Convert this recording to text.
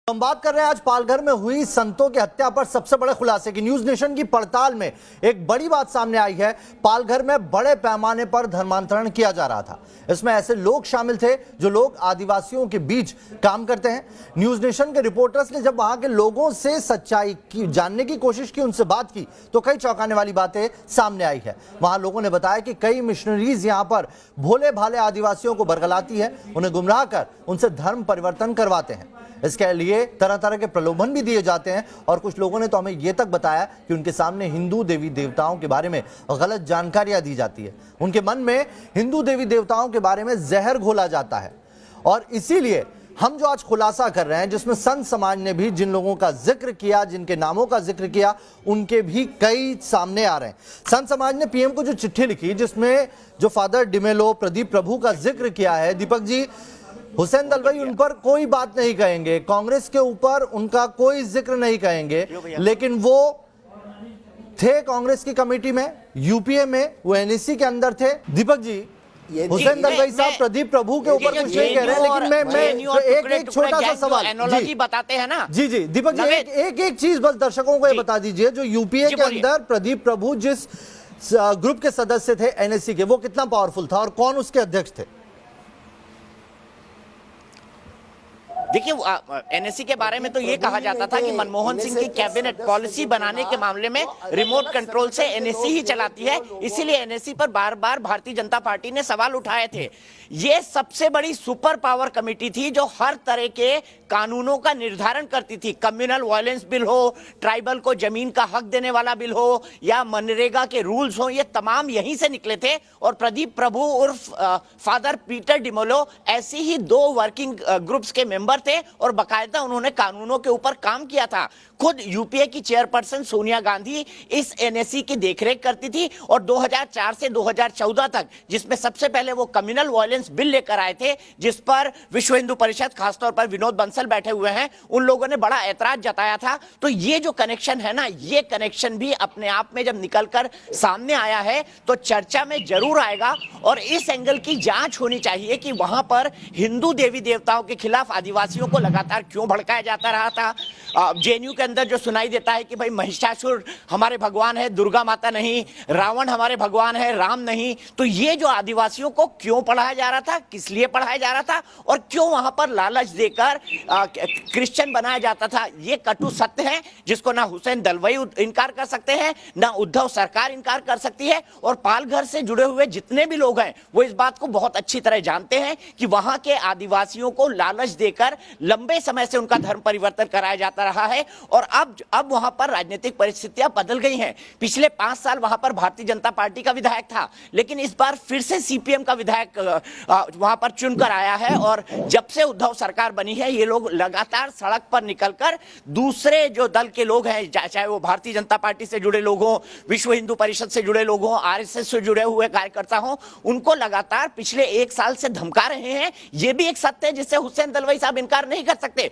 हम बात कर रहे हैं आज पालघर में हुई संतों की हत्या पर सबसे बड़े खुलासे की। न्यूज नेशन की पड़ताल में एक बड़ी बात सामने आई है। पालघर में बड़े पैमाने पर धर्मांतरण किया जा रहा था। इसमें ऐसे लोग शामिल थे जो लोग आदिवासियों के बीच काम करते हैं। न्यूज नेशन के रिपोर्टर्स ने जब वहां के लोगों से सच्चाई की जानने की कोशिश की, उनसे बात की, तो कई चौंकाने वाली बातें सामने आई है। वहां लोगों ने बताया कि कई मिशनरीज यहां पर भोले भाले आदिवासियों को बरगलाती है, उन्हें गुमराह कर उनसे धर्म परिवर्तन करवाते हैं। इसके लिए तरह तरह के प्रलोभन भी दिए जाते हैं और कुछ लोगों ने तो हमें यह तक बताया कि उनके सामने हिंदू देवी देवताओं के बारे में गलत जानकारियां दी जाती है। उनके मन में हिंदू देवी देवताओं के बारे में जहर घोला जाता है। और इसीलिए हम जो आज खुलासा कर रहे हैं, जिसमें संत समाज ने भी जिन लोगों का जिक्र किया, जिनके नामों का जिक्र किया, उनके भी कई सामने आ रहे हैं। संत समाज ने पीएम को जो चिट्ठी लिखी, जिसमें जो फादर डिमेलो, प्रदीप प्रभु का जिक्र किया है, दीपक जी, हुसैन दलवाई उन पर कोई बात नहीं कहेंगे, कांग्रेस के ऊपर उनका कोई जिक्र नहीं कहेंगे, लेकिन वो थे कांग्रेस की कमेटी में, यूपीए में, वो एनएससी के अंदर थे। दीपक जी, हुसैन दलवाई साहब प्रदीप प्रभु के ऊपर कुछ नहीं कह रहे, लेकिन मैं एक छोटा सा सवाल एनालॉजी बताते हैं ना। जी दीपक जी, एक चीज बस दर्शकों को ये बता दीजिए, जो यूपीए के अंदर प्रदीप प्रभु जिस ग्रुप के सदस्य थे एनएससी के, वो कितना पावरफुल था और कौन उसके अध्यक्ष थे? देखिए, एनएससी के बारे में तो ये कहा जाता था कि मनमोहन सिंह की कैबिनेट पॉलिसी बनाने के मामले में रिमोट कंट्रोल से एनएससी ही चलाती है, इसीलिए एनएससी पर बार बार भारतीय जनता पार्टी ने सवाल उठाए थे। ये सबसे बड़ी सुपर पावर कमेटी थी जो हर तरह के कानूनों का निर्धारण करती थी। कम्युनल वायलेंस बिल हो, ट्राइबल को जमीन का हक देने वाला बिल हो, या मनरेगा के रूल्स हो, ये तमाम यहीं से निकले थे। और प्रदीप प्रभु उर्फ फादर पीटर डिमेलो ऐसी ही दो वर्किंग ग्रुप्स के मेंबर थे और बकायदा उन्होंने कानूनों के ऊपर काम किया था। खुद यूपीए की चेयरपर्सन सोनिया गांधी इस एनएससी की देखरेख करती थी और 2004 से 2014 तक, जिसमें सबसे पहले वो कम्युनल वायलेंस बिल लेकर आए थे, जिस पर विश्व हिंदू परिषद, खासतौर पर विनोद बंसल बैठे हुए हैं, उन लोगों ने बड़ा ऐतराज जताया था। तो ये जो कनेक्शन है ना, ये कनेक्शन भी अपने आप में जब निकलकर सामने आया है तो चर्चा में जरूर आएगा। और इस एंगल की जांच होनी चाहिए कि वहां पर हिंदू देवी देवताओं के खिलाफ आदिवासियों को लगातार क्यों भड़काया जाता रहा था। जेएनयू के अंदर जो सुनाई देता है कि भाई महिषासुर हमारे भगवान है, दुर्गा माता नहीं, रावण हमारे भगवान है, राम नहीं, तो ये जो आदिवासियों को क्यों पढ़ाया जा रहा था, किस लिए पढ़ाया जा रहा था, और क्यों वहां पर लालच देकर क्रिश्चियन बनाया जाता था, ये कटु सत्य है जिसको ना हुसैन दलवाई इनकार कर सकते हैं, ना उद्धव सरकार इनकार कर सकती है। और पालघर से जुड़े हुए जितने भी लोग हैं वो इस बात को बहुत अच्छी तरह जानते हैं कि वहां के आदिवासियों को लालच देकर लंबे समय से उनका धर्म परिवर्तन कराया जाता रहा है। और अब वहां पर राजनीतिक परिस्थितियां बदल गई हैं। पिछले 5 साल वहां पर भारतीय जनता पार्टी का विधायक था, लेकिन इस बार फिर से सीपीएम का विधायक वहां पर चुनकर आया है। और जब से उद्धव सरकार बनी है, ये लोग लगातार सड़क पर निकलकर दूसरे जो दल के लोग हैं, चाहे वो भारतीय जनता पार्टी से जुड़े लोग हों, विश्व हिंदू परिषद से जुड़े लोग हों, आरएसएस से जुड़े हुए कार्यकर्ता हों, उनको लगातार पिछले 1 साल से धमका रहे हैं। ये भी एक सत्य है जिससे हुसैन दलवाई साहब इनकार नहीं कर सकते।